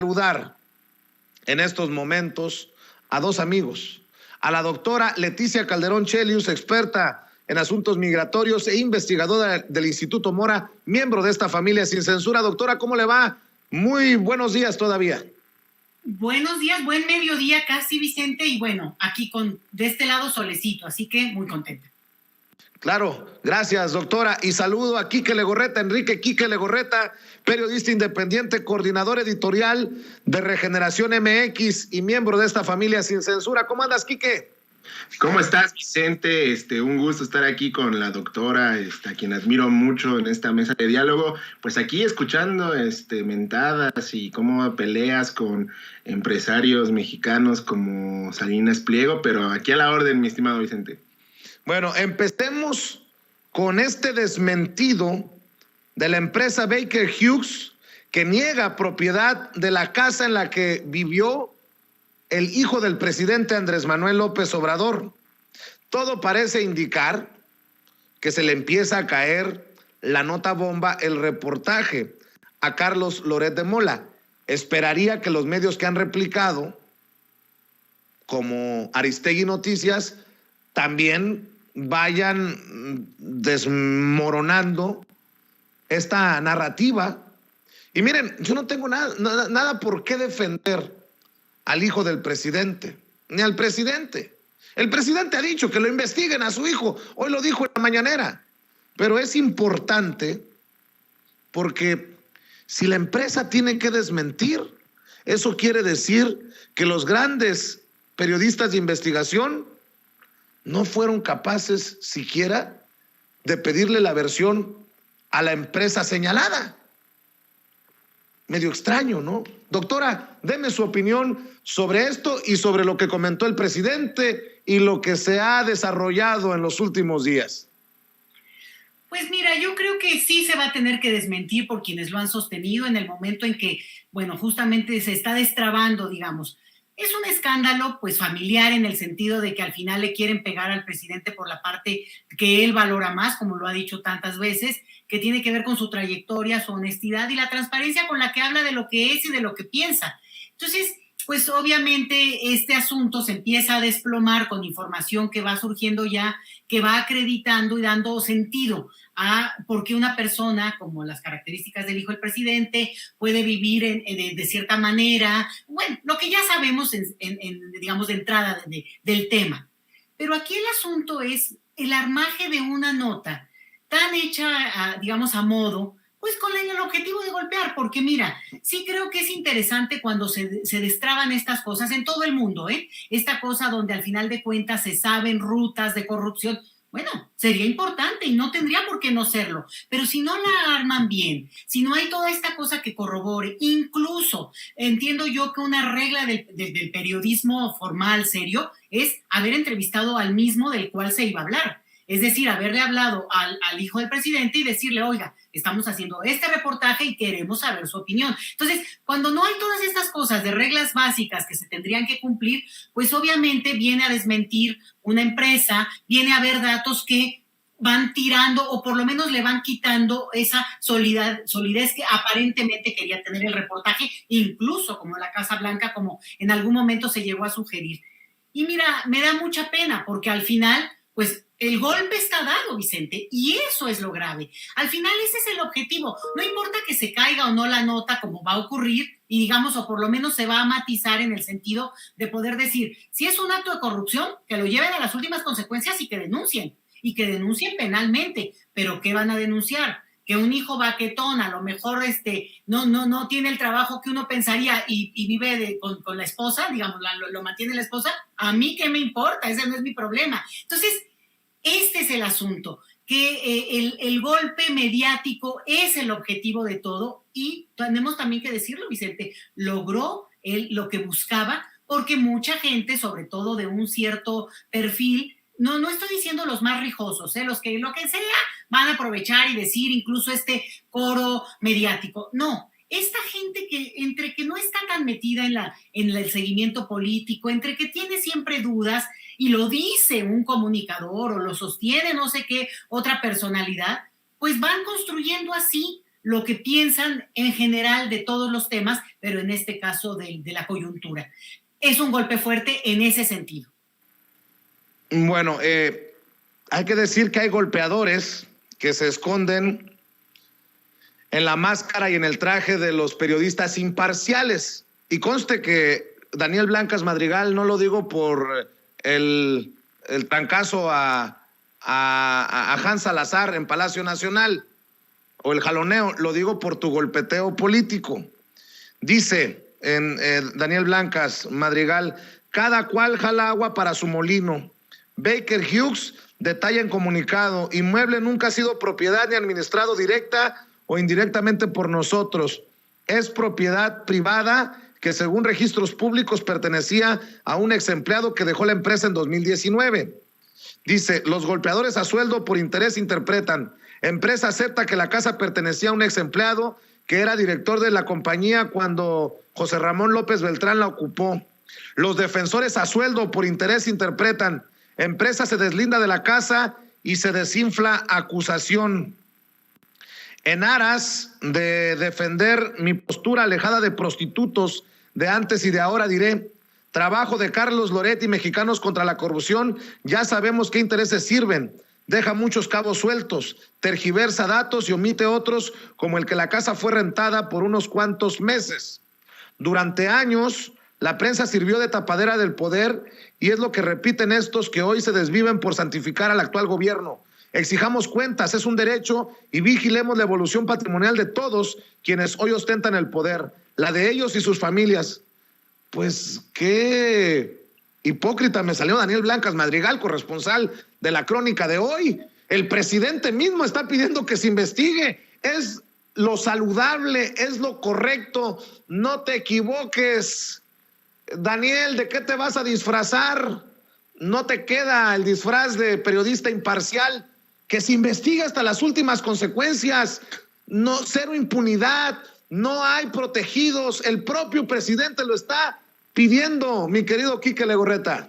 Saludar en estos momentos a dos amigos, a la doctora Leticia Calderón Chelius, experta en asuntos migratorios e investigadora del Instituto Mora, miembro de esta familia sin censura. Doctora, ¿cómo le va? Muy buenos días todavía. Buenos días, buen mediodía casi, Vicente, y bueno, aquí de este lado solecito, así que muy contenta. Claro, gracias, doctora. Y saludo a Quique Legorreta, Enrique Quique Legorreta, periodista independiente, coordinador editorial de Regeneración MX y miembro de esta familia sin censura. ¿Cómo andas, Quique? ¿Cómo estás, Vicente? Un gusto estar aquí con la doctora, a quien admiro mucho en esta mesa de diálogo. Pues aquí escuchando mentadas y cómo peleas con empresarios mexicanos como Salinas Pliego, pero aquí a la orden, mi estimado Vicente. Bueno, empecemos con este desmentido de la empresa Baker Hughes, que niega propiedad de la casa en la que vivió el hijo del presidente Andrés Manuel López Obrador. Todo parece indicar que se le empieza a caer la nota bomba, el reportaje a Carlos Loret de Mola. Esperaría que los medios que han replicado, como Aristegui Noticias, también vayan desmoronando esta narrativa. Y miren, yo no tengo nada por qué defender al hijo del presidente, ni al presidente. El presidente ha dicho que lo investiguen a su hijo, hoy lo dijo en la mañanera, pero es importante porque si la empresa tiene que desmentir, eso quiere decir que los grandes periodistas de investigación no fueron capaces siquiera de pedirle la versión a la empresa señalada. Medio extraño, ¿no? Doctora, deme su opinión sobre esto y sobre lo que comentó el presidente y lo que se ha desarrollado en los últimos días. Pues mira, yo creo que sí se va a tener que desmentir por quienes lo han sostenido en el momento en que, bueno, justamente se está destrabando, digamos. Es un escándalo, pues, familiar en el sentido de que al final le quieren pegar al presidente por la parte que él valora más, como lo ha dicho tantas veces, que tiene que ver con su trayectoria, su honestidad y la transparencia con la que habla de lo que es y de lo que piensa. Entonces, pues obviamente este asunto se empieza a desplomar con información que va surgiendo ya, que va acreditando y dando sentido a por qué una persona, como las características del hijo del presidente, puede vivir de cierta manera. Bueno, lo que ya sabemos, digamos, de entrada del tema. Pero aquí el asunto es el armaje de una nota tan hecha, digamos, a modo, pues con el objetivo de golpear, porque mira, sí creo que es interesante cuando se destraban estas cosas en todo el mundo, esta cosa donde al final de cuentas se saben rutas de corrupción. Bueno, sería importante y no tendría por qué no serlo, pero si no la arman bien, si no hay toda esta cosa que corrobore, incluso entiendo yo que una regla del periodismo formal, serio, es haber entrevistado al mismo del cual se iba a hablar. Es decir, haberle hablado al hijo del presidente y decirle, oiga, estamos haciendo este reportaje y queremos saber su opinión. Entonces, cuando no hay todas estas cosas de reglas básicas que se tendrían que cumplir, pues obviamente viene a desmentir una empresa, viene a haber datos que van tirando o por lo menos le van quitando esa solidez que aparentemente quería tener el reportaje, incluso como la Casa Blanca, como en algún momento se llegó a sugerir. Y mira, me da mucha pena porque al final, pues el golpe está dado, Vicente, y eso es lo grave. Al final ese es el objetivo. No importa que se caiga o no la nota, como va a ocurrir, y digamos, o por lo menos se va a matizar en el sentido de poder decir, si es un acto de corrupción, que lo lleven a las últimas consecuencias y que denuncien penalmente. Pero ¿qué van a denunciar? Que un hijo baquetón, a lo mejor no tiene el trabajo que uno pensaría y vive con la esposa, digamos, lo mantiene la esposa. ¿A mí qué me importa? Ese no es mi problema. Entonces, este es el asunto, que el golpe mediático es el objetivo de todo y tenemos también que decirlo, Vicente, logró lo que buscaba porque mucha gente, sobre todo de un cierto perfil, no estoy diciendo los más rijosos, lo que sea, van a aprovechar y decir incluso este coro mediático. No, esta gente que entre que no está tan metida en el seguimiento político, entre que tiene siempre dudas, y lo dice un comunicador o lo sostiene no sé qué otra personalidad, pues van construyendo así lo que piensan en general de todos los temas, pero en este caso de la coyuntura. Es un golpe fuerte en ese sentido. Bueno, hay que decir que hay golpeadores que se esconden en la máscara y en el traje de los periodistas imparciales. Y conste que Daniel Blancas Madrigal, no lo digo por el trancazo a Hans Salazar en Palacio Nacional o el jaloneo, lo digo por tu golpeteo político. Dice Daniel Blancas Madrigal, cada cual jala agua para su molino. Baker Hughes detalla en comunicado, inmueble nunca ha sido propiedad ni administrado directa o indirectamente por nosotros. Es propiedad privada que según registros públicos pertenecía a un ex empleado que dejó la empresa en 2019. Dice, los golpeadores a sueldo por interés interpretan. Empresa acepta que la casa pertenecía a un ex empleado que era director de la compañía cuando José Ramón López Beltrán la ocupó. Los defensores a sueldo por interés interpretan. Empresa se deslinda de la casa y se desinfla acusación. En aras de defender mi postura alejada de prostitutos de antes y de ahora, diré, trabajo de Carlos Loret y Mexicanos contra la Corrupción, ya sabemos qué intereses sirven, deja muchos cabos sueltos, tergiversa datos y omite otros, como el que la casa fue rentada por unos cuantos meses. Durante años, la prensa sirvió de tapadera del poder y es lo que repiten estos que hoy se desviven por santificar al actual gobierno. Exijamos cuentas, es un derecho, y vigilemos la evolución patrimonial de todos quienes hoy ostentan el poder, la de ellos y sus familias. Pues qué hipócrita me salió Daniel Blancas Madrigal, corresponsal de la Crónica de hoy. El presidente mismo está pidiendo que se investigue. Es lo saludable, es lo correcto. No te equivoques. Daniel, ¿de qué te vas a disfrazar? No te queda el disfraz de periodista imparcial. Que se investigue hasta las últimas consecuencias. No, cero impunidad. No hay protegidos. El propio presidente lo está pidiendo, mi querido Quique Legorreta.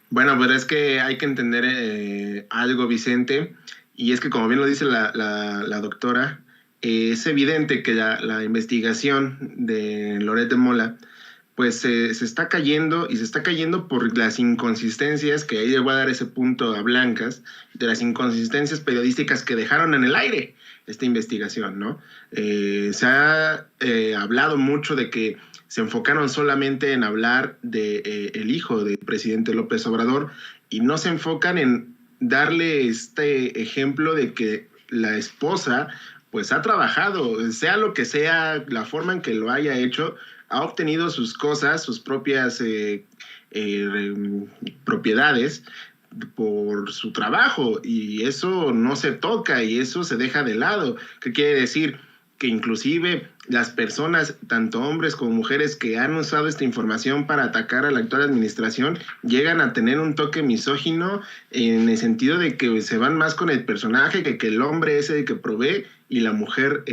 Bueno, pero es que hay que entender algo, Vicente, y es que como bien lo dice la doctora, es evidente que la investigación de Loret de Mola pues se está cayendo, y se está cayendo por las inconsistencias, que ahí le voy a dar ese punto a Blancas, de las inconsistencias periodísticas que dejaron en el aire esta investigación, ¿no? Se ha hablado mucho de que se enfocaron solamente en hablar de el hijo del presidente López Obrador y no se enfocan en darle este ejemplo de que la esposa pues ha trabajado, sea lo que sea, la forma en que lo haya hecho, ha obtenido sus cosas, sus propias propiedades por su trabajo, y eso no se toca y eso se deja de lado. ¿Qué quiere decir? Que inclusive las personas, tanto hombres como mujeres, que han usado esta información para atacar a la actual administración, llegan a tener un toque misógino en el sentido de que se van más con el personaje, que el hombre es el que provee y la mujer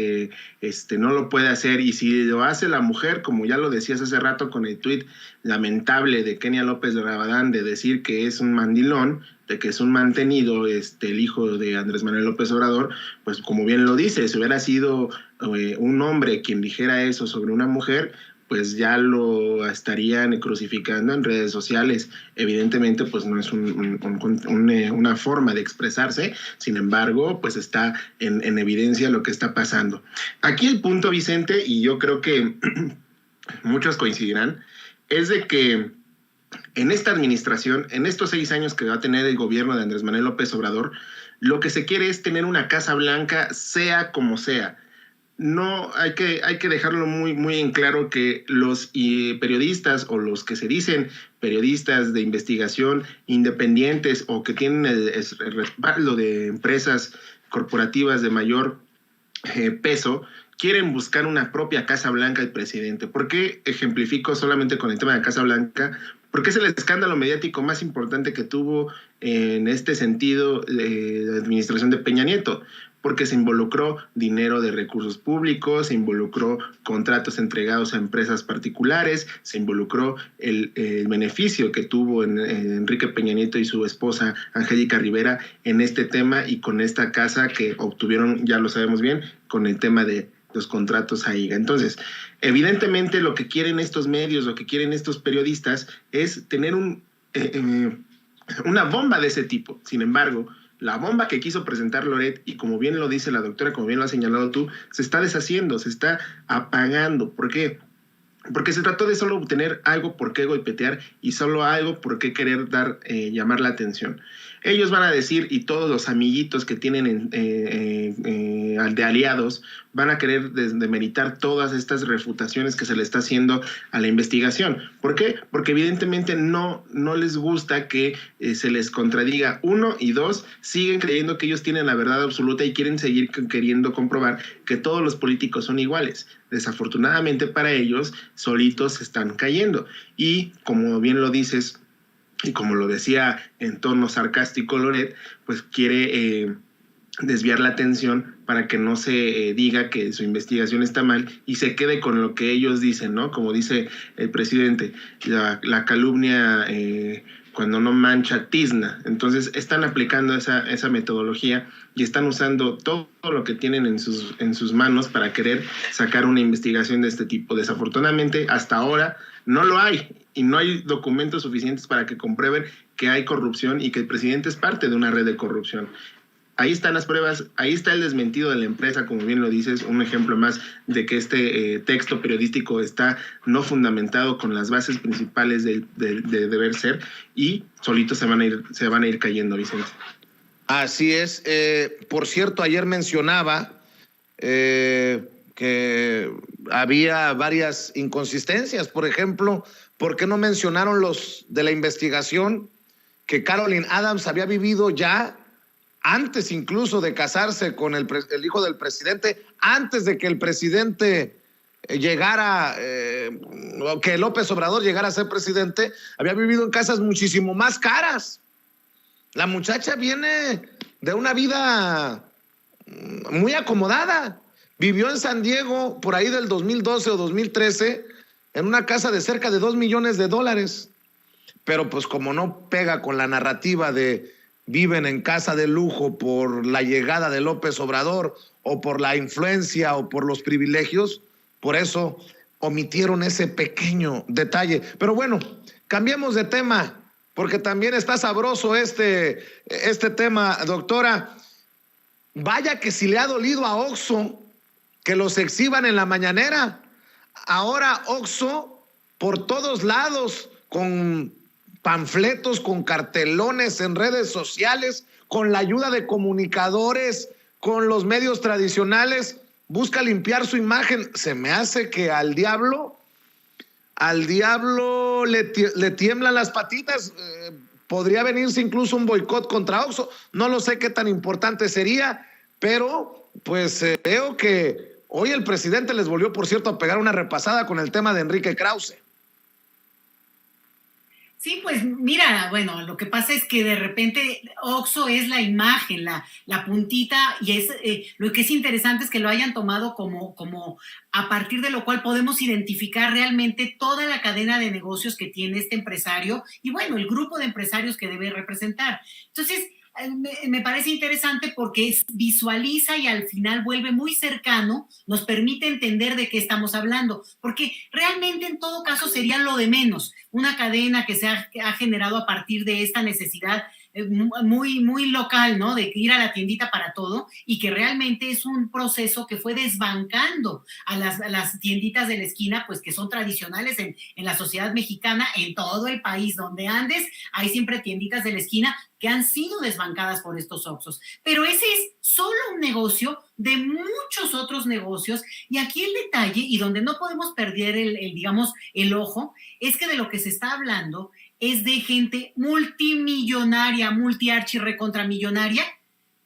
no lo puede hacer. Y si lo hace la mujer, como ya lo decías hace rato con el tuit lamentable de Kenia López de Rabadán, de decir que es un mandilón, de que es un mantenido, el hijo de Andrés Manuel López Obrador, pues como bien lo dice, si hubiera sido un hombre quien dijera eso sobre una mujer, pues ya lo estarían crucificando en redes sociales. Evidentemente, pues no es una forma de expresarse, sin embargo, pues está en evidencia lo que está pasando. Aquí el punto, Vicente, y yo creo que muchos coincidirán, es de que en esta administración, en estos 6 años que va a tener el gobierno de Andrés Manuel López Obrador, lo que se quiere es tener una Casa Blanca, sea como sea. No, hay que dejarlo muy, muy en claro que los periodistas, o los que se dicen periodistas de investigación independientes o que tienen el respaldo de empresas corporativas de mayor peso, quieren buscar una propia Casa Blanca del presidente. ¿Por qué ejemplifico solamente con el tema de Casa Blanca? Porque es el escándalo mediático más importante que tuvo en este sentido la administración de Peña Nieto. porque se involucró dinero de recursos públicos, se involucró contratos entregados a empresas particulares, se involucró el beneficio que tuvo Enrique Peña Nieto y su esposa Angélica Rivera en este tema y con esta casa que obtuvieron, ya lo sabemos bien, con el tema de los contratos a IGA. Entonces, evidentemente lo que quieren estos medios, lo que quieren estos periodistas es tener una bomba de ese tipo. Sin embargo, la bomba que quiso presentar Loret, y como bien lo dice la doctora, como bien lo has señalado tú, se está deshaciendo, se está apagando. ¿Por qué? Porque se trató de solo obtener algo por qué golpetear y solo algo por qué querer llamar la atención. Ellos van a decir, y todos los amiguitos que tienen de aliados, van a querer demeritar todas estas refutaciones que se le está haciendo a la investigación. ¿Por qué? Porque evidentemente no les gusta que se les contradiga. Uno, y dos, siguen creyendo que ellos tienen la verdad absoluta y quieren seguir queriendo comprobar que todos los políticos son iguales. Desafortunadamente para ellos, solitos se están cayendo. Y como bien lo dices, y como lo decía en tono sarcástico Loret, pues quiere desviar la atención para que no se diga que su investigación está mal y se quede con lo que ellos dicen, ¿no? Como dice el presidente, la calumnia cuando no mancha tizna. Entonces están aplicando esa metodología y están usando todo lo que tienen en sus manos para querer sacar una investigación de este tipo. Desafortunadamente, hasta ahora no lo hay y no hay documentos suficientes para que comprueben que hay corrupción y que el presidente es parte de una red de corrupción. Ahí están las pruebas, ahí está el desmentido de la empresa, como bien lo dices, un ejemplo más de que este texto periodístico está no fundamentado con las bases principales de deber ser y solitos se van a ir cayendo, Vicente. Así es. Por cierto, ayer mencionaba que había varias inconsistencias. Por ejemplo, ¿por qué no mencionaron los de la investigación que Caroline Adams había vivido ya antes incluso de casarse con el hijo del presidente, antes de que el presidente llegara, que López Obrador llegara a ser presidente, había vivido en casas muchísimo más caras? La muchacha viene de una vida muy acomodada. Vivió en San Diego por ahí del 2012 o 2013 en una casa de cerca de $2 millones. Pero pues como no pega con la narrativa de viven en casa de lujo por la llegada de López Obrador o por la influencia o por los privilegios, por eso omitieron ese pequeño detalle. Pero bueno, cambiemos de tema, porque también está sabroso este tema, doctora. Vaya que si le ha dolido a Oxxo que los exhiban en la mañanera. Ahora Oxxo por todos lados, con panfletos, con cartelones en redes sociales, con la ayuda de comunicadores, con los medios tradicionales, busca limpiar su imagen. Se me hace que al diablo le tiemblan las patitas. Podría venirse incluso un boicot contra Oxxo. No lo sé qué tan importante sería, pero pues veo que hoy el presidente les volvió, por cierto, a pegar una repasada con el tema de Enrique Krause. Sí, pues mira, bueno, lo que pasa es que de repente Oxxo es la imagen, la puntita, y es lo que es interesante es que lo hayan tomado como a partir de lo cual podemos identificar realmente toda la cadena de negocios que tiene este empresario y bueno, el grupo de empresarios que debe representar. Entonces, me parece interesante porque visualiza y al final vuelve muy cercano, nos permite entender de qué estamos hablando, porque realmente en todo caso sería lo de menos, una cadena que se ha generado a partir de esta necesidad muy local, ¿no? De ir a la tiendita para todo y que realmente es un proceso que fue desbancando a las tienditas de la esquina, pues que son tradicionales en la sociedad mexicana, en todo el país donde andes, hay siempre tienditas de la esquina que han sido desbancadas por estos Oxxos. Pero ese es solo un negocio de muchos otros negocios y aquí el detalle y donde no podemos perder el ojo es que de lo que se está hablando es de gente multimillonaria, multiarchirrecontramillonaria,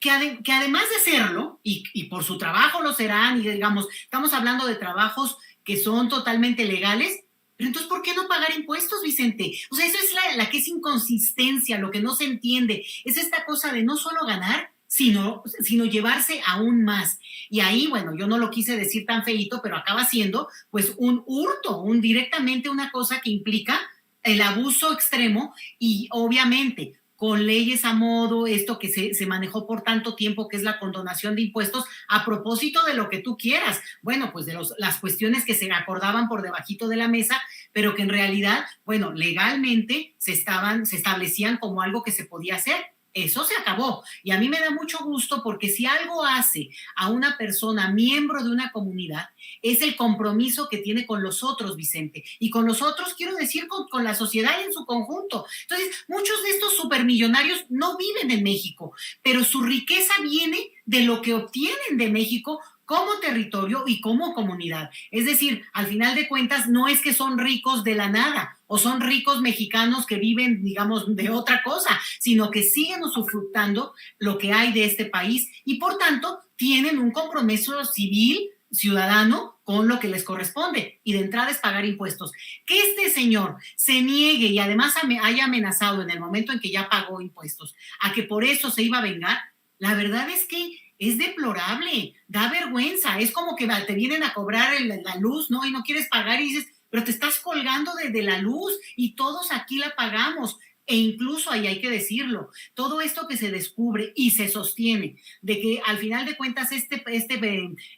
que además de serlo, y por su trabajo lo serán, y digamos, estamos hablando de trabajos que son totalmente legales, pero entonces, ¿por qué no pagar impuestos, Vicente? O sea, eso es la que es inconsistencia, lo que no se entiende, es esta cosa de no solo ganar, sino llevarse aún más. Y ahí, bueno, yo no lo quise decir tan feíto, pero acaba siendo pues un hurto, directamente una cosa que implica el abuso extremo y obviamente con leyes a modo, esto que se manejó por tanto tiempo, que es la condonación de impuestos, a propósito de lo que tú quieras, bueno, pues de las cuestiones que se acordaban por debajito de la mesa, pero que en realidad, bueno, legalmente se establecían como algo que se podía hacer. Eso se acabó. Y a mí me da mucho gusto porque si algo hace a una persona miembro de una comunidad, es el compromiso que tiene con los otros, Vicente. Y con los otros, quiero decir, con la sociedad en su conjunto. Entonces, muchos de estos supermillonarios no viven en México, pero su riqueza viene de lo que obtienen de México como territorio y como comunidad. Es decir, al final de cuentas, no es que son ricos de la nada o son ricos mexicanos que viven, digamos, de otra cosa, sino que siguen usufructando lo que hay de este país y, por tanto, tienen un compromiso civil, ciudadano, con lo que les corresponde. Y de entrada es pagar impuestos. Que este señor se niegue y además haya amenazado en el momento en que ya pagó impuestos a que por eso se iba a vengar, la verdad es que es deplorable, da vergüenza, es como que te vienen a cobrar la luz, ¿no? Y no quieres pagar y dices, pero te estás colgando de la luz y todos aquí la pagamos. E incluso, ahí hay que decirlo, todo esto que se descubre y se sostiene, de que al final de cuentas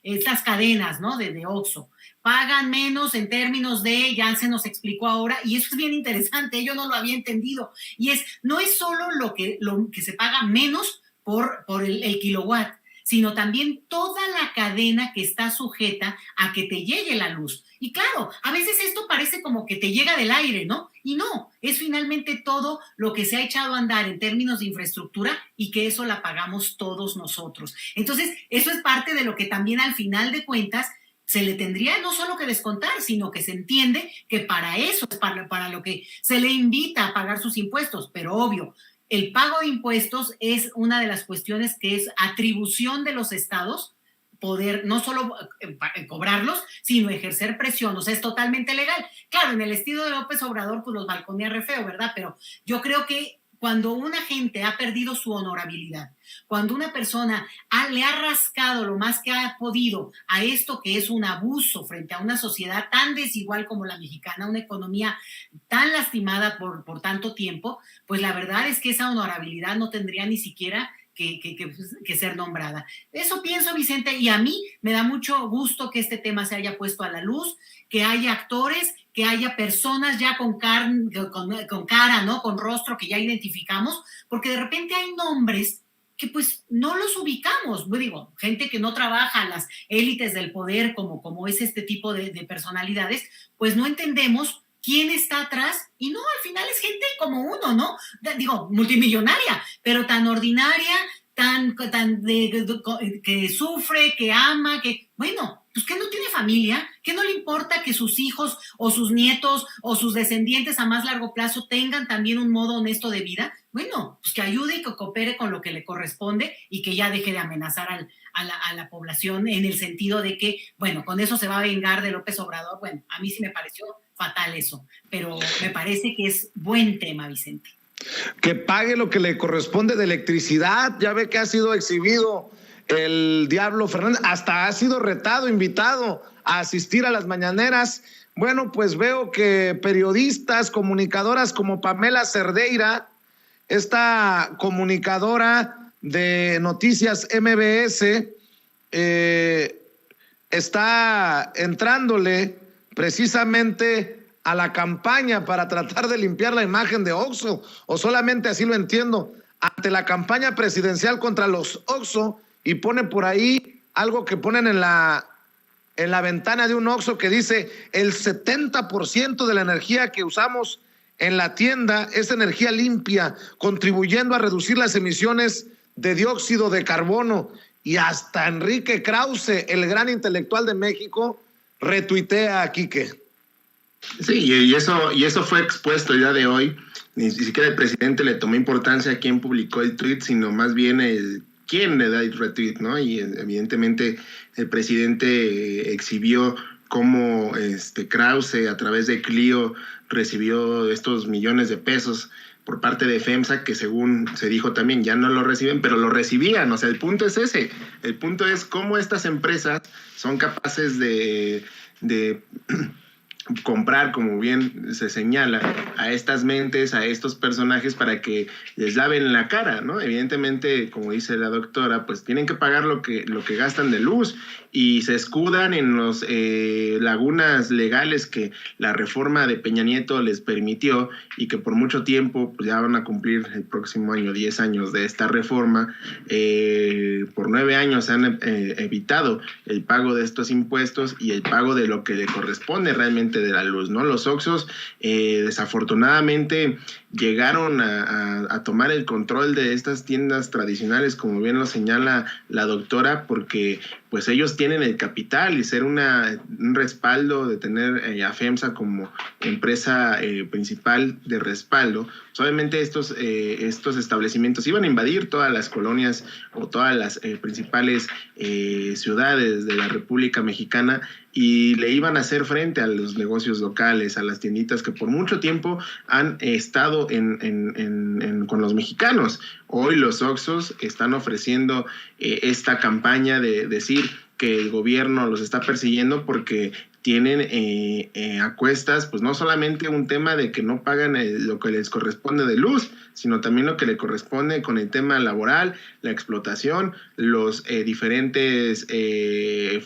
estas cadenas, ¿no? de Oxxo, pagan menos en términos de, ya se nos explicó ahora, y eso es bien interesante, yo no lo había entendido, y no es solo lo que se paga menos por el kilowatt, sino también toda la cadena que está sujeta a que te llegue la luz. Y claro, a veces esto parece como que te llega del aire, ¿no? Y no, es finalmente todo lo que se ha echado a andar en términos de infraestructura y que eso la pagamos todos nosotros. Entonces, eso es parte de lo que también al final de cuentas se le tendría no solo que descontar, sino que se entiende que para eso es para lo que se le invita a pagar sus impuestos, pero obvio, el pago de impuestos es una de las cuestiones que es atribución de los estados, poder no solo cobrarlos, sino ejercer presión, o sea, es totalmente legal. Claro, en el estilo de López Obrador, pues los balconea re feo, ¿verdad? Pero yo creo que cuando una gente ha perdido su honorabilidad, cuando una persona le ha rascado lo más que ha podido a esto que es un abuso frente a una sociedad tan desigual como la mexicana, una economía tan lastimada por tanto tiempo, pues la verdad es que esa honorabilidad no tendría ni siquiera que ser nombrada. Eso pienso, Vicente, y a mí me da mucho gusto que este tema se haya puesto a la luz, que haya actores, que haya personas ya con cara, ¿no? Con rostro que ya identificamos, porque de repente hay nombres que pues no los ubicamos, digo, gente que no trabaja en las élites del poder como es este tipo de personalidades, pues no entendemos quién está atrás, y no, al final es gente como uno, ¿no? Digo, multimillonaria, pero tan ordinaria, que sufre, que ama, que, bueno, pues que no tiene familia, que no le importa que sus hijos o sus nietos o sus descendientes a más largo plazo tengan también un modo honesto de vida. Bueno, pues que ayude y que coopere con lo que le corresponde y que ya deje de amenazar a la población en el sentido de que, bueno, con eso se va a vengar de López Obrador. Bueno, a mí sí me pareció fatal eso, pero me parece que es buen tema, Vicente. Que pague lo que le corresponde de electricidad, ya ve que ha sido exhibido el Diablo Fernández, hasta ha sido retado, invitado a asistir a las mañaneras. Bueno, pues veo que periodistas, comunicadoras como Pamela Cerdeira, esta comunicadora de Noticias MBS, está entrándole precisamente a la campaña para tratar de limpiar la imagen de Oxxo, o solamente así lo entiendo, ante la campaña presidencial contra los Oxxo, y pone por ahí algo que ponen en la ventana de un Oxxo que dice: el 70% de la energía que usamos en la tienda es energía limpia, contribuyendo a reducir las emisiones de dióxido de carbono. Y hasta Enrique Krause, el gran intelectual de México, retuitea a Quique. Sí, y eso fue expuesto el día de hoy. Ni siquiera el presidente le tomó importancia a quién publicó el tweet, sino más bien quién le da el retweet, ¿no? Y evidentemente el presidente exhibió cómo Krause a través de Clio recibió estos millones de pesos por parte de FEMSA, que según se dijo también ya no lo reciben, pero lo recibían. O sea, el punto es ese. El punto es cómo estas empresas son capaces de comprar, como bien se señala, a estas mentes, a estos personajes para que les laven la cara, ¿no? Evidentemente, como dice la doctora, pues tienen que pagar lo que gastan de luz y se escudan en los lagunas legales que la reforma de Peña Nieto les permitió y que por mucho tiempo, pues ya van a cumplir el próximo año 10 años de esta reforma. Por 9 años se han evitado el pago de estos impuestos y el pago de lo que le corresponde realmente de la luz, ¿no? Los Oxxos desafortunadamente llegaron a tomar el control de estas tiendas tradicionales, como bien lo señala la doctora, porque pues ellos tienen el capital y ser un respaldo de tener a FEMSA como empresa principal de respaldo. Pues obviamente estos establecimientos iban a invadir todas las colonias o todas las principales ciudades de la República Mexicana y le iban a hacer frente a los negocios locales, a las tienditas que por mucho tiempo han estado con los mexicanos. Hoy los Oxxos están ofreciendo esta campaña de decir que el gobierno los está persiguiendo porque tienen a cuestas, pues no solamente un tema de que no pagan lo que les corresponde de luz, sino también lo que le corresponde con el tema laboral, la explotación, los diferentes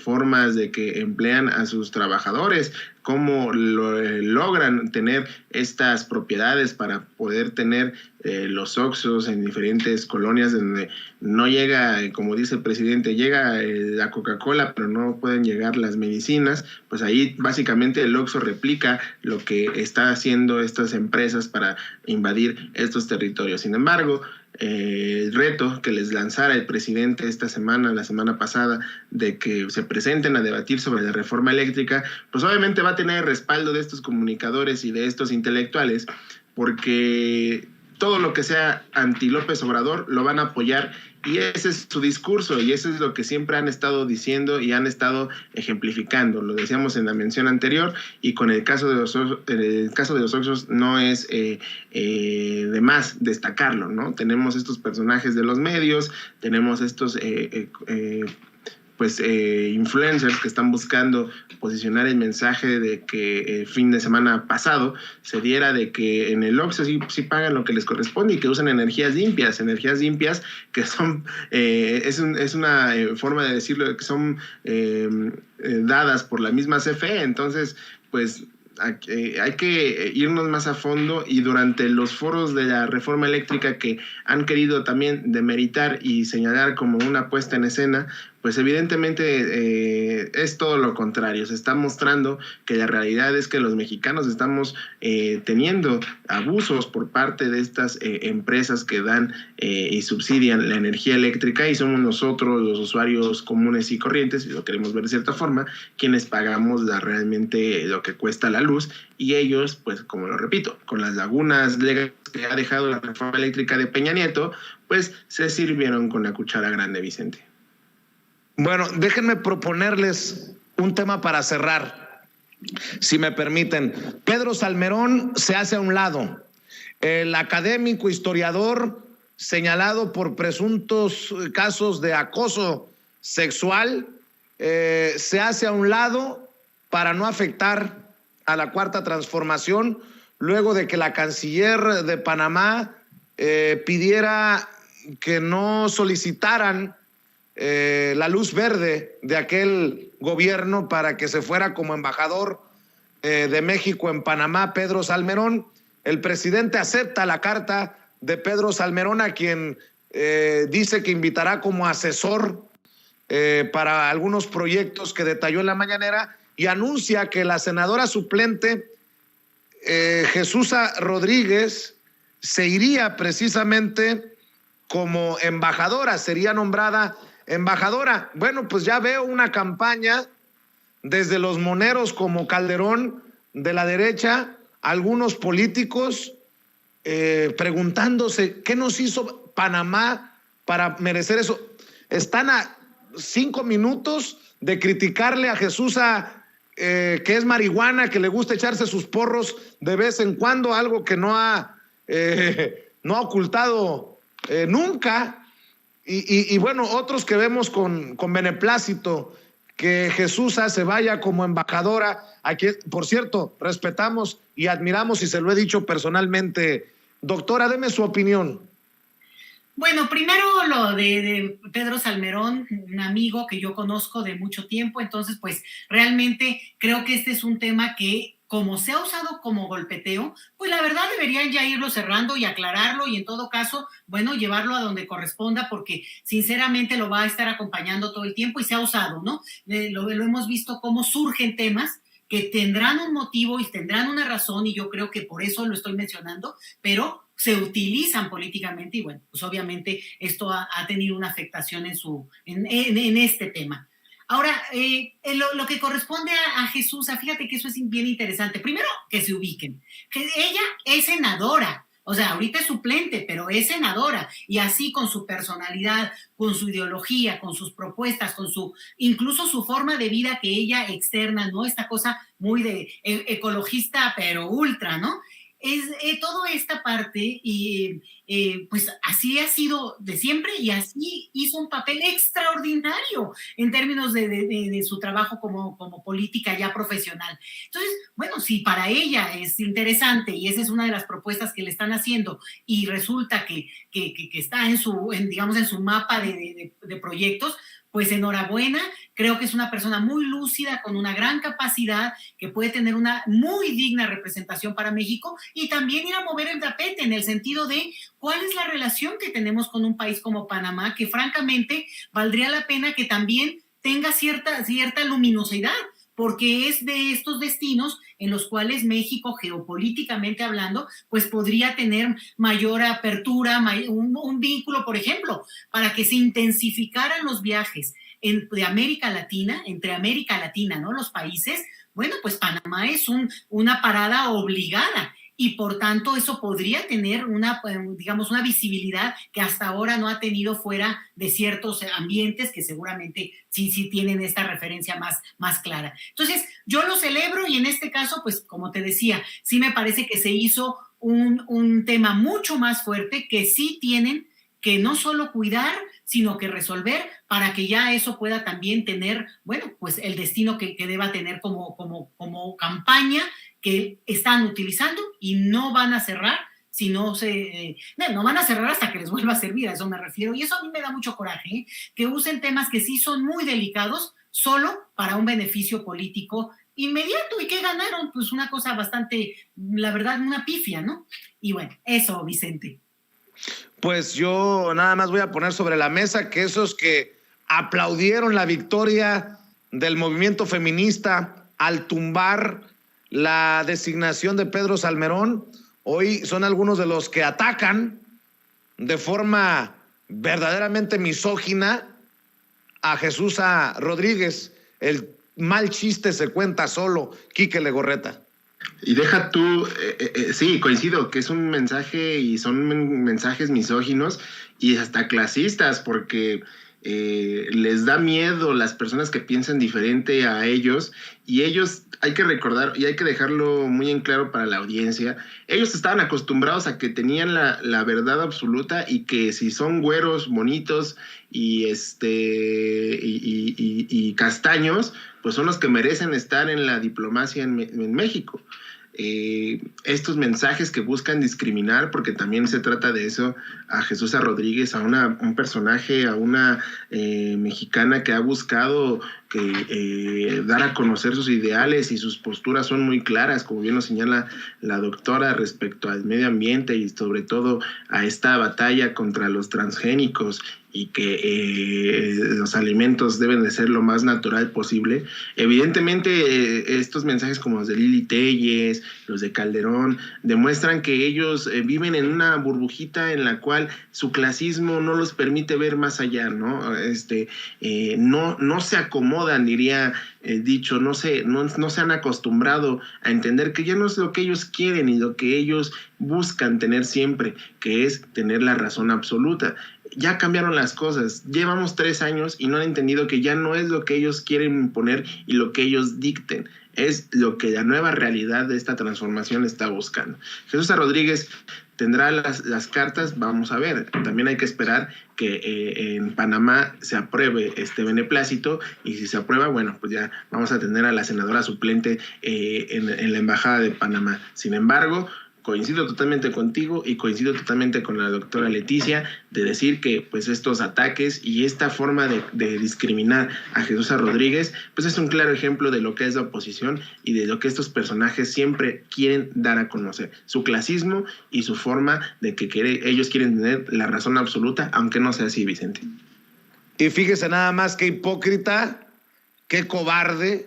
formas de que emplean a sus trabajadores, cómo logran tener estas propiedades para poder tener los Oxxos en diferentes colonias donde no llega, como dice el presidente, llega la Coca-Cola, pero no pueden llegar las medicinas. Pues ahí básicamente el Oxxo replica lo que está haciendo estas empresas para invadir estos territorios. Sin embargo, el reto que les lanzara el presidente la semana pasada, de que se presenten a debatir sobre la reforma eléctrica, pues obviamente va a tener el respaldo de estos comunicadores y de estos intelectuales, porque todo lo que sea anti López Obrador lo van a apoyar, y ese es su discurso y eso es lo que siempre han estado diciendo y han estado ejemplificando. Lo decíamos en la mención anterior, y con el caso de los Oxxos no es de más destacarlo, ¿no? Tenemos estos personajes de los medios, tenemos estos influencers que están buscando posicionar el mensaje de que el fin de semana pasado se diera de que en el Oxxo sí pagan lo que les corresponde y que usan energías limpias que son, es una forma de decirlo, que son dadas por la misma CFE. Entonces, pues hay que irnos más a fondo, y durante los foros de la reforma eléctrica que han querido también demeritar y señalar como una puesta en escena, pues evidentemente es todo lo contrario. Se está mostrando que la realidad es que los mexicanos estamos teniendo abusos por parte de estas empresas que dan y subsidian la energía eléctrica, y somos nosotros los usuarios comunes y corrientes, si lo queremos ver de cierta forma, quienes pagamos realmente lo que cuesta la luz, y ellos, pues como lo repito, con las lagunas legales que ha dejado la reforma eléctrica de Peña Nieto, pues se sirvieron con la cuchara grande, Vicente. Bueno, déjenme proponerles un tema para cerrar, si me permiten. Pedro Salmerón se hace a un lado. El académico historiador señalado por presuntos casos de acoso sexual se hace a un lado para no afectar a la Cuarta Transformación, luego de que la canciller de Panamá pidiera que no solicitaran la luz verde de aquel gobierno para que se fuera como embajador de México en Panamá, Pedro Salmerón. El presidente acepta la carta de Pedro Salmerón, a quien dice que invitará como asesor para algunos proyectos que detalló en la mañanera, y anuncia que la senadora suplente Jesús Rodríguez se iría precisamente como embajadora, sería nombrada embajadora. Bueno, pues ya veo una campaña desde los moneros como Calderón de la derecha, algunos políticos preguntándose qué nos hizo Panamá para merecer eso. Están a 5 minutos de criticarle a Jesús que es marihuana, que le gusta echarse sus porros de vez en cuando, algo que no ha no ha ocultado nunca. Y bueno, otros que vemos con beneplácito que Jesús se vaya como embajadora, a quien, por cierto, respetamos y admiramos, y se lo he dicho personalmente. Doctora, deme su opinión. Bueno, primero lo de Pedro Salmerón, un amigo que yo conozco de mucho tiempo, entonces pues realmente creo que este es un tema que, como se ha usado como golpeteo, pues la verdad deberían ya irlo cerrando y aclararlo, y en todo caso, bueno, llevarlo a donde corresponda, porque sinceramente lo va a estar acompañando todo el tiempo y se ha usado, ¿no? Lo hemos visto cómo surgen temas que tendrán un motivo y tendrán una razón, y yo creo que por eso lo estoy mencionando, pero se utilizan políticamente, y bueno, pues obviamente esto ha tenido una afectación en este tema. Ahora, lo que corresponde a Jesús, fíjate que eso es bien interesante. Primero, que se ubiquen. Que ella es senadora, o sea, ahorita es suplente, pero es senadora, y así con su personalidad, con su ideología, con sus propuestas, incluso su forma de vida que ella externa, ¿no? Esta cosa muy de ecologista, pero ultra, ¿no? Es toda esta parte, y pues así ha sido de siempre, y así hizo un papel extraordinario en términos de su trabajo como política ya profesional. Entonces, bueno, si para ella es interesante y esa es una de las propuestas que le están haciendo, y resulta que está digamos, en su mapa de proyectos, pues enhorabuena. Creo que es una persona muy lúcida, con una gran capacidad, que puede tener una muy digna representación para México, y también ir a mover el tapete en el sentido de cuál es la relación que tenemos con un país como Panamá, que francamente valdría la pena que también tenga cierta luminosidad, porque es de estos destinos en los cuales México, geopolíticamente hablando, pues podría tener mayor apertura, un vínculo, por ejemplo, para que se intensificaran los viajes de América Latina, entre América Latina, ¿no? Los países. Bueno, pues Panamá es una parada obligada, y por tanto eso podría tener una visibilidad que hasta ahora no ha tenido fuera de ciertos ambientes que seguramente sí tienen esta referencia más clara. Entonces, yo lo celebro, y en este caso, pues como te decía, sí me parece que se hizo un tema mucho más fuerte, que sí tienen que no solo cuidar, sino que resolver, para que ya eso pueda también tener, bueno, pues el destino que deba tener como campaña, que están utilizando, y no van a cerrar si no van a cerrar hasta que les vuelva a servir, a eso me refiero, y eso a mí me da mucho coraje, que usen temas que sí son muy delicados solo para un beneficio político inmediato. ¿Y qué ganaron? Pues una cosa bastante, la verdad, una pifia, ¿no? Y bueno, eso, Vicente. Pues yo nada más voy a poner sobre la mesa que esos que aplaudieron la victoria del movimiento feminista al tumbar la designación de Pedro Salmerón, hoy son algunos de los que atacan de forma verdaderamente misógina a Jesús Rodríguez. El mal chiste se cuenta solo, Quique Legorreta. Y deja tú, sí, coincido que es un mensaje, y son mensajes misóginos y hasta clasistas, porque les da miedo las personas que piensan diferente a ellos, y ellos, hay que recordar y hay que dejarlo muy en claro para la audiencia, ellos estaban acostumbrados a que tenían la verdad absoluta, y que si son güeros, bonitos y castaños, pues son los que merecen estar en la diplomacia en México. Estos mensajes que buscan discriminar, porque también se trata de eso, a Jesús Rodríguez, a un personaje, a una mexicana que ha buscado dar a conocer sus ideales, y sus posturas son muy claras, como bien lo señala la doctora, respecto al medio ambiente y sobre todo a esta batalla contra los transgénicos, y que los alimentos deben de ser lo más natural posible. Evidentemente, estos mensajes como los de Lili Telles, los de Calderón, demuestran que ellos viven en una burbujita en la cual su clasismo no los permite ver más allá, ¿no? No se acomodan, diría dicho, no se han acostumbrado a entender que ya no es lo que ellos quieren y lo que ellos buscan tener siempre, que es tener la razón absoluta. Ya cambiaron las cosas, llevamos 3 años y no han entendido que ya no es lo que ellos quieren imponer y lo que ellos dicten. es lo que la nueva realidad de esta transformación está buscando. Jesús Rodríguez tendrá las cartas, vamos a ver. También hay que esperar que en Panamá se apruebe este beneplácito, y si se aprueba, bueno, pues ya vamos a tener a la senadora suplente en la Embajada de Panamá. Sin embargo, coincido totalmente contigo y coincido totalmente con la doctora Leticia de decir que pues estos ataques y esta forma de discriminar a Jesús Rodríguez pues es un claro ejemplo de lo que es la oposición y de lo que estos personajes siempre quieren dar a conocer, su clasismo y su forma de que ellos quieren tener la razón absoluta, aunque no sea así, Vicente. Y fíjese nada más qué hipócrita, qué cobarde,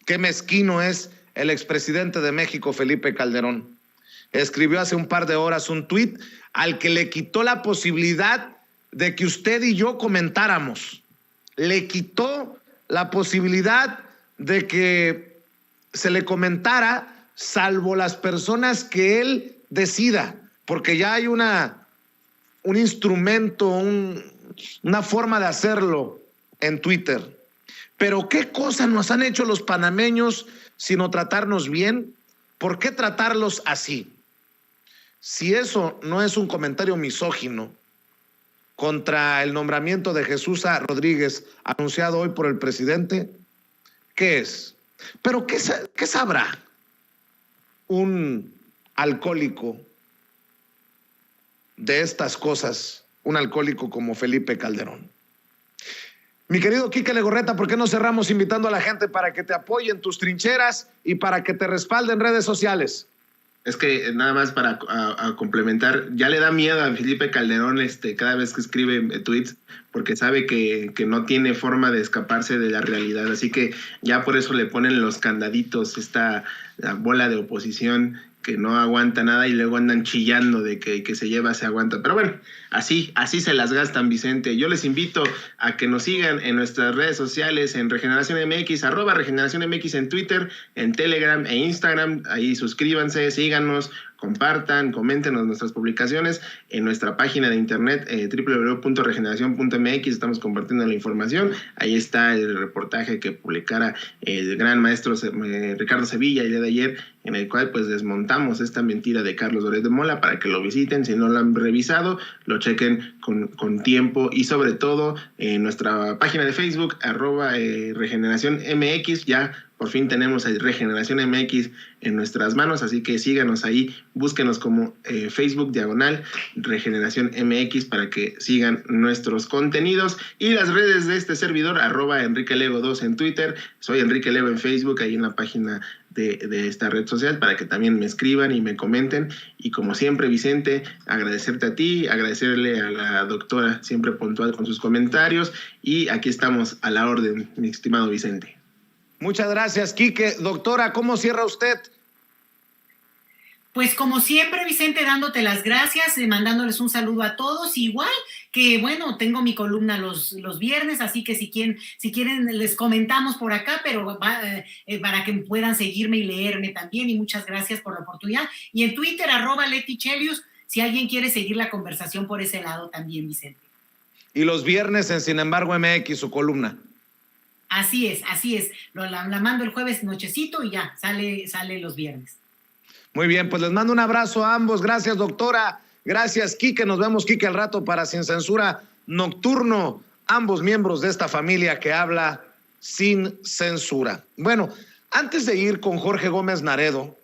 qué mezquino es el expresidente de México, Felipe Calderón. Escribió hace un par de horas un tuit al que le quitó la posibilidad de que usted y yo comentáramos. Le quitó la posibilidad de que se le comentara, salvo las personas que él decida, porque ya hay un instrumento, una forma de hacerlo en Twitter. Pero ¿qué cosa nos han hecho los panameños sino tratarnos bien? ¿Por qué tratarlos así? Si eso no es un comentario misógino contra el nombramiento de Jesús Rodríguez anunciado hoy por el presidente, ¿qué es? Pero ¿qué sabrá un alcohólico de estas cosas, un alcohólico como Felipe Calderón? Mi querido Quique Legorreta, ¿por qué no cerramos invitando a la gente para que te apoye en tus trincheras y para que te respalde en redes sociales? Es que nada más para complementar, ya le da miedo a Felipe Calderón cada vez que escribe tweets, porque sabe que no tiene forma de escaparse de la realidad. Así que ya por eso le ponen los candaditos, la bola de oposición que no aguanta nada y luego andan chillando de que se lleva, se aguanta. Pero bueno, así se las gastan, Vicente. Yo les invito a que nos sigan en nuestras redes sociales, en Regeneración MX, @Regeneración MX en Twitter, en Telegram e Instagram. Ahí suscríbanse, síganos, compartan, coméntenos nuestras publicaciones en nuestra página de internet www.regeneracion.mx. Estamos compartiendo la información. Ahí está el reportaje que publicara el gran maestro Ricardo Sevilla el día de ayer, en el cual pues desmontamos esta mentira de Carlos Loret de Mola para que lo visiten. Si no lo han revisado, lo chequen con tiempo, y sobre todo en nuestra página de Facebook @Regeneración MX. Ya por fin tenemos el Regeneración MX en nuestras manos, así que síganos ahí, búsquenos como Facebook /Regeneración MX para que sigan nuestros contenidos, y las redes de este servidor @EnriqueLego2 en Twitter, soy Enrique Lego en Facebook, ahí en la página de esta red social, para que también me escriban y me comenten. Y como siempre, Vicente, agradecerte a ti, agradecerle a la doctora, siempre puntual con sus comentarios, y aquí estamos a la orden, mi estimado Vicente. Muchas gracias, Quique. Doctora, ¿cómo cierra usted? Pues como siempre, Vicente, dándote las gracias, mandándoles un saludo a todos. Igual que, bueno, tengo mi columna los viernes, así que si quieren les comentamos por acá, pero para que puedan seguirme y leerme también. Y muchas gracias por la oportunidad. Y en Twitter, @LetiChelius, si alguien quiere seguir la conversación por ese lado también, Vicente. Y los viernes en Sin embargo MX, su columna. Así es. La mando el jueves nochecito y ya, sale los viernes. Muy bien, pues les mando un abrazo a ambos. Gracias, doctora. Gracias, Quique. Nos vemos, Quique, al rato para Sin Censura Nocturno. Ambos miembros de esta familia que habla sin censura. Bueno, antes de ir con Jorge Gómez Naredo,